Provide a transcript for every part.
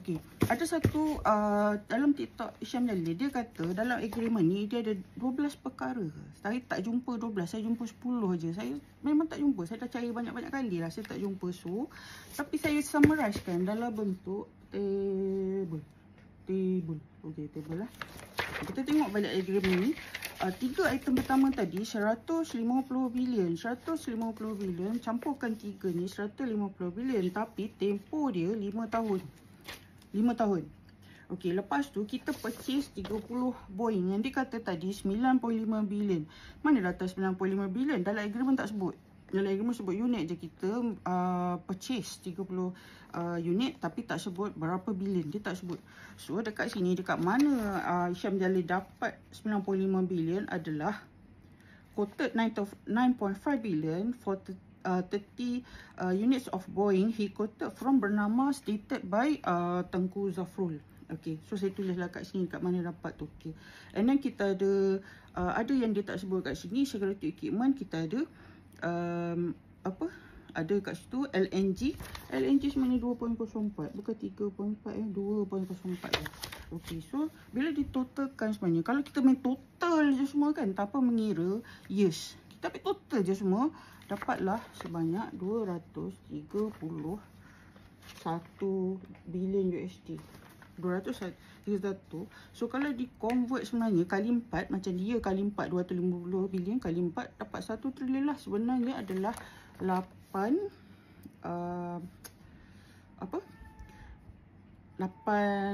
Okey, ada satu dalam TikTok Hisham Jalil, dia kata dalam agreement ni dia ada 12 perkara. Saya tak jumpa 12, saya jumpa 10 je. Saya memang tak jumpa. Saya dah cari banyak-banyak kali lah, saya tak jumpa. So, tapi saya summarizekan dalam bentuk table. Okey, table lah. Kita tengok balik agreement ni. 3 item pertama tadi 150 bilion. 150 bilion campurkan 3 ni 150 bilion, tapi tempoh dia 5 tahun. 5 tahun. Okey, lepas tu kita purchase 30 Boeing yang dikata tadi 9.5 bilion. Mana datang 9.5 bilion? Dalam agreement tak sebut. Dalam agreement sebut unit je. Kita purchase 30 unit tapi tak sebut berapa bilion. Dia tak sebut. So dekat sini, dekat mana Hisham Jalil dapat 9.5 bilion adalah quoted 9.5 billion for 30 units of Boeing. He quoted from bernama stated by Tengku Zafrul. Okay, so saya tulislah kat sini kat mana dapat tu. Okay, and then kita ada yang dia tak sebut kat sini, security equipment. Kita ada ada kat situ LNG. LNG sebenarnya 2.04 bukan 3.4 2.04. Okey, so bila ditotalkan sebenarnya, kalau kita main total je semua kan, tak apa mengira years, kita ambil total je semua, dapatlah sebanyak 231 bilion USD. 231. So kalau di convert sebenarnya kali 4, macam dia kali 4 250 bilion kali 4 dapat 1 trilion lah. Sebenarnya adalah 8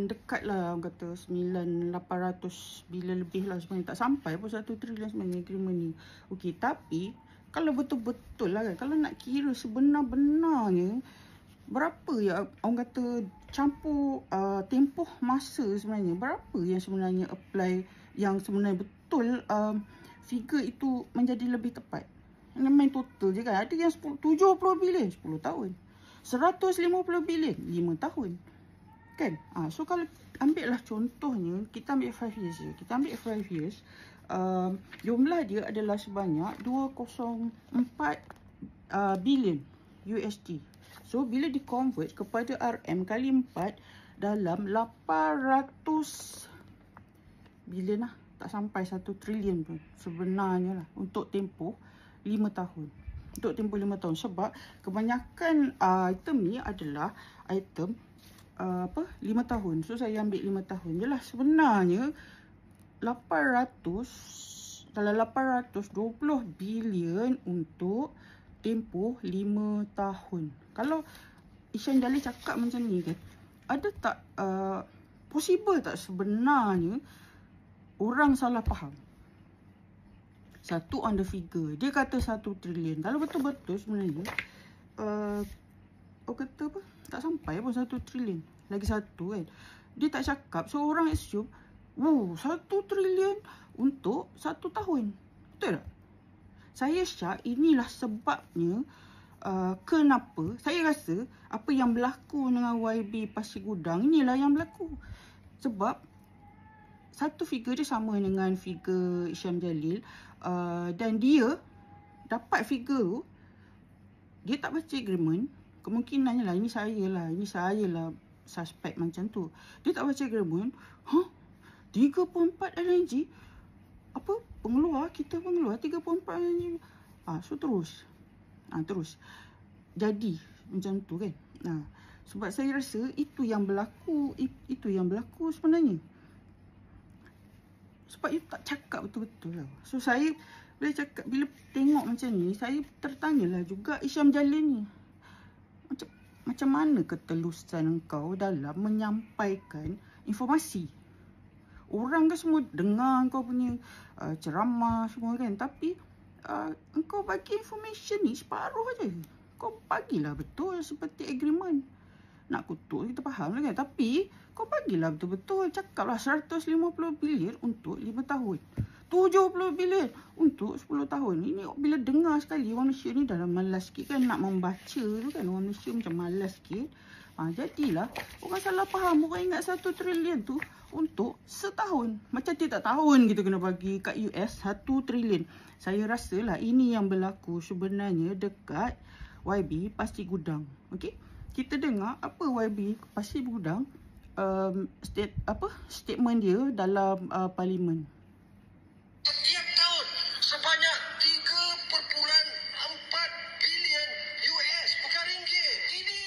dekat lah orang kata 800 bilion lebih lah sebenarnya. Tak sampai pun 1 trilion sebenarnya agreement ni. Okey, tapi kalau betul-betul lah kan, kalau nak kira sebenar-benarnya berapa ya orang kata campur tempoh masa sebenarnya, berapa yang sebenarnya apply, yang sebenarnya betul figure itu menjadi lebih tepat. Yang main total je kan. Ada yang 70 bilion 10 tahun, 150 bilion 5 tahun kan. So kalau ambil lah contohnya, kita ambil 5 years je. Kita ambil 5 years, jumlah dia adalah sebanyak 204 bilion USD. So bila di convert kepada RM kali 4 dalam 800 bilion lah, tak sampai 1 trilion pun sebenarnya lah untuk tempoh 5 tahun. Untuk tempoh 5 tahun, sebab kebanyakan item ni adalah item 5 tahun. So saya ambil 5 tahun je lah. Sebenarnya 820 bilion untuk tempoh 5 tahun. Kalau Hisham Jalil cakap macam ni kan, ada tak possible tak sebenarnya orang salah faham? Satu on the figure, dia kata 1 trilion. Kalau betul-betul sebenarnya orang kata apa, tak sampai pun 1 trilion. Lagi satu kan, dia tak cakap. So orang assume, wow, 1 trilion untuk 1 tahun. Betul tak? Saya syak inilah sebabnya kenapa saya rasa apa yang berlaku dengan YB Pasir Gudang inilah yang berlaku. Sebab satu figure dia sama dengan figure Hisham Jalil, dan dia dapat figure tu, dia tak baca agreement. Kemungkinannya lah, ini saya lah suspect macam tu. Dia tak baca agreement. 3.4 LNG apa kita pengeluar 3.4 LNG. So terus jadi macam tu kan. Sebab saya rasa itu yang berlaku sebenarnya. Sebab dia tak cakap betul-betul lah. So saya bila tengok macam ni, saya tertanyalah juga Hisham Jalil ni, macam mana ketelusan engkau dalam menyampaikan informasi. Orang kan semua dengar kau punya ceramah semua kan, tapi engkau bagi information ni separuh aja. Kau bagilah betul seperti agreement. Nak kutuk kita faham lah kan, tapi kau bagilah betul-betul. Cakaplah 150 bilion untuk 5 tahun, 70 bilion untuk 10 tahun. Ini bila dengar sekali, orang Malaysia ni dah malas sikit kan nak membaca tu kan. Orang Malaysia macam malas sikit. Jadilah orang salah faham. Orang ingat 1 trilion tu untuk setahun. Macam tiap tahun kita kena bagi kat US 1 trilion. Saya rasalah ini yang berlaku sebenarnya dekat YB Pasir Gudang. Okey, kita dengar apa YB Pasir Gudang statement dia dalam parlimen. Setiap tahun sebanyak 3.4 bilion US, bukan ringgit. Ini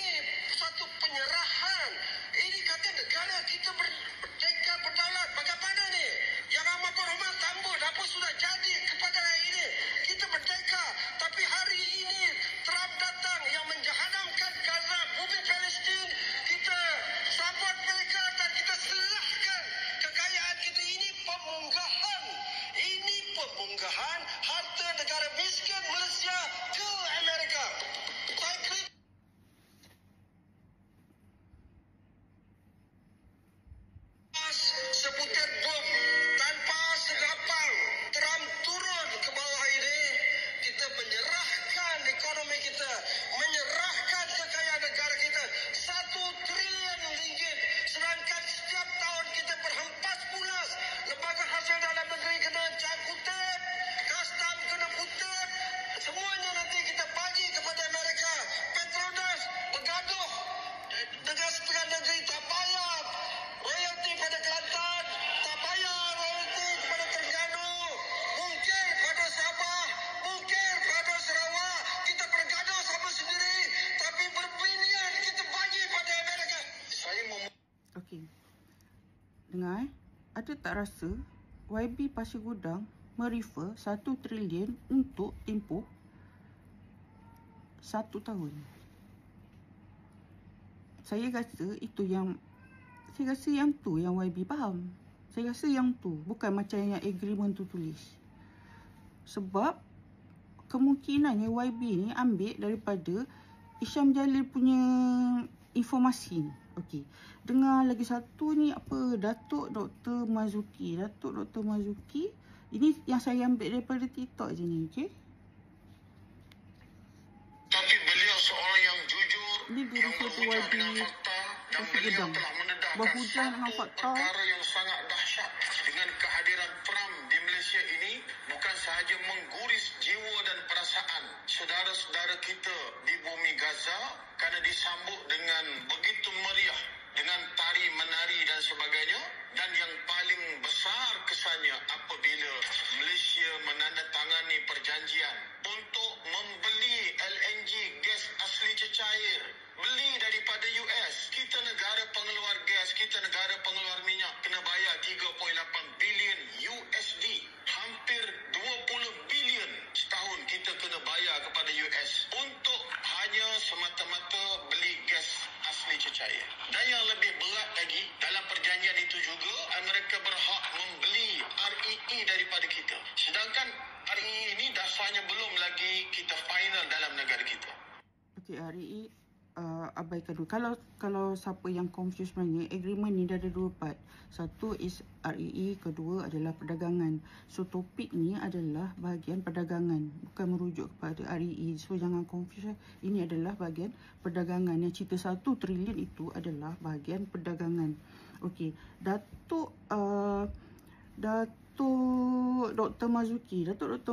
satu penyerahan. Ini kata negara kita merdeka berdaulat. Bagaimana ni? Yang amat berhormat tambut apa sudah jadi kepada ini? Kita merdeka, tapi hari ini Trump datang yang menjahannamkan Gaza, bumi Palestin. Kita support mereka dan kita serahkan kekayaan kita. Ini pemunggahan. Ini pemunggahan harta negara miskin Malaysia ke Amerika. Saya kritik sebutir bom tanpa segapang. Trump turun ke bawah ini. Kita menyerahkan ekonomi kita, menyerahkan kekayaan negara kita 1 trilion ringgit. Sedangkan setiap tahun kita berhempas pulas. Lembaga hasil dalam negeri kena cakutip, custom kena kutip. Semuanya nanti kita bagi kepada Amerika. Petronas bergaduh dengan setengah negeri tak bayar royalti pada Kelantan, tak bayar royalti kepada Terengganu, mungkin pada Sabah, mungkin pada Sarawak. Kita bergaduh sama sendiri, tapi berbilion kita bagi pada Amerika. Saya Okey. Dengar ada tak rasa YB Pasir Gudang merefer 1 trilion untuk tempoh 1 tahun. Saya rasa yang tu yang YB faham. Saya rasa yang tu, bukan macam yang agreement tu tulis. Sebab kemungkinannya YB ni ambil daripada Isyam Jalil punya informasi ni. Okey. Dengar lagi satu ni apa, Datuk Dr. Mazuki. Ini yang saya ambil daripada TikTok je ni, okey. Tapi beliau seorang yang jujur, Ini dia yang berhujah dengan fakta, dan beliau telah mendedahkan berhujah dengan satu fakta. perkara yang sangat dahsyat. Dengan kehadiran Trump di Malaysia ini, bukan sahaja mengguris jiwa dan perasaan saudara-saudara kita di bumi Gaza kerana disambut dengan begitu meriah, dengan tari menari dan sebagainya. Dan yang paling besar kesannya apabila Malaysia menandatangani perjanjian untuk membeli LNG gas asli cecair, beli daripada US. Kita negara pengeluar gas, kita negara pengeluar minyak, kena bayar 3.8 bilion USD. Hampir 20 bilion setahun kita kena bayar kepada US untuk hanya semata-mata beli gas asli cecair. Dan yang lebih berat lagi, dalam perjanjian itu juga mereka berhak membeli REE daripada kita. Sedangkan REE ini dasarnya belum lagi kita final dalam negara kita. Okey, REE abaikan dulu. Kalau siapa yang confused sebenarnya, agreement ni dah ada 2 part. Satu is REE, kedua adalah perdagangan. So topik ni adalah bahagian perdagangan, bukan merujuk kepada REE. So jangan confuse. Ini adalah bahagian perdagangan. Yang cerita 1 trilion itu adalah bahagian perdagangan. Okey, Datuk Dr.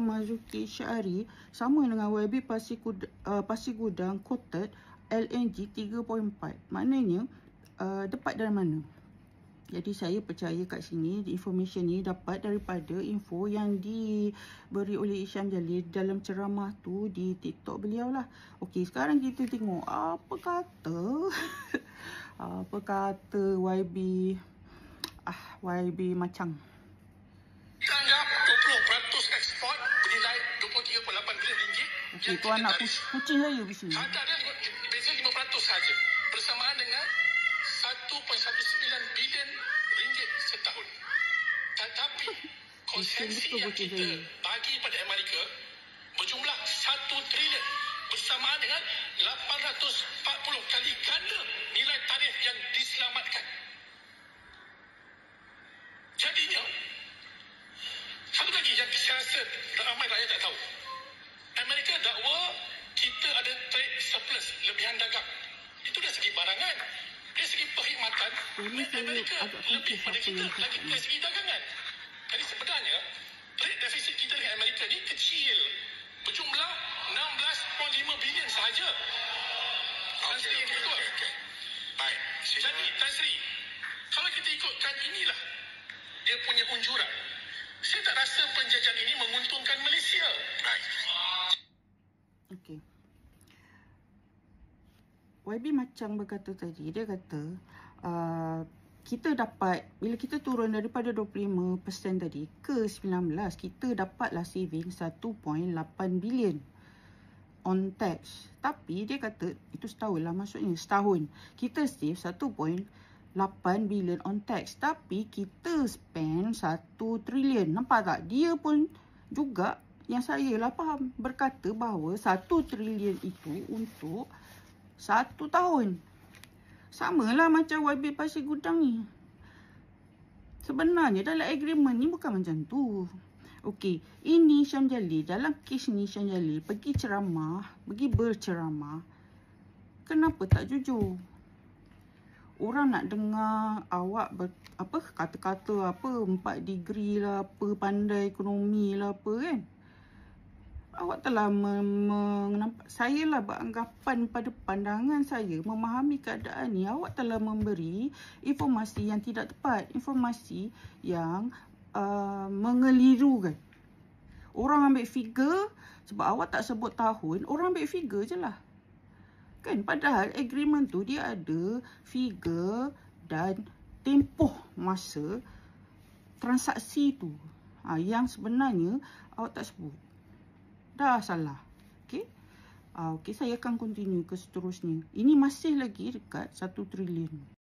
Mazuki Syari sama dengan YB Pasir Gudang quoted LNG 3.4. Maknanya dapat dari mana? Jadi saya percaya kat sini information ni dapat daripada info yang diberi oleh Isyam Jalil dalam ceramah tu di TikTok beliau lah. Okey, sekarang kita tengok apa kata YB Macang. Kita anggap 20% ekspor bernilai 23.8 bilion ringgit. Okey, tu anak kucing saya di sini. Ada beza 5% saja, bersamaan dengan 1.19 bilion ringgit setahun. Tetapi konsesi yang kita bagi pada Amerika berjumlah 1 trilion, bersamaan dengan 840 kali ganda nilai tarif yang diselamatkan. Jadinya, satu lagi yang saya rasa ramai rakyat tak tahu. Amerika dakwa kita ada trade surplus, lebihan dagang. Itu dari segi barangan. Dari segi perkhidmatan, Amerika lebih pada kita lagi dari segi dagangan. Jadi sebenarnya, trade deficit kita dengan Amerika ni kecil. Berjumlah 16.5 bilion sahaja. Okey. Baik. Jadi, Tan Sri, menunjukkan inilah dia punya unjuran. Saya tak rasa penjajahan ini menguntungkan Malaysia. Baik. Okey. YB macam berkata tadi, dia kata kita dapat, bila kita turun daripada 25% tadi ke 19, kita dapatlah saving 1.8 bilion on tax. Tapi dia kata itu setahun lah, maksudnya setahun kita save 1.8 bilion on tax, tapi kita spend 1 trilion. Nampak tak? Dia pun juga yang saya lah faham, berkata bahawa 1 trilion itu untuk 1 tahun. Sama lah macam YB Pasir Gudang ni. Sebenarnya dalam agreement ni bukan macam tu. Okey, ini Syam Jalil, dalam kes ni Syam Jalil pergi ceramah, pergi berceramah. Kenapa tak jujur? Orang nak dengar awak kata-kata 4 degree lah, apa pandai ekonomi lah apa kan. Awak telah saya lah beranggapan pada pandangan saya, memahami keadaan ni, awak telah memberi informasi yang tidak tepat, informasi yang mengelirukan. Orang ambil figure, sebab awak tak sebut tahun, orang ambil figure je lah. Kan, padahal agreement tu dia ada figure dan tempoh masa transaksi tu. Yang sebenarnya awak tak sebut. Dah salah. Okey. Okey, saya akan continue ke seterusnya. Ini masih lagi dekat 1 trilion.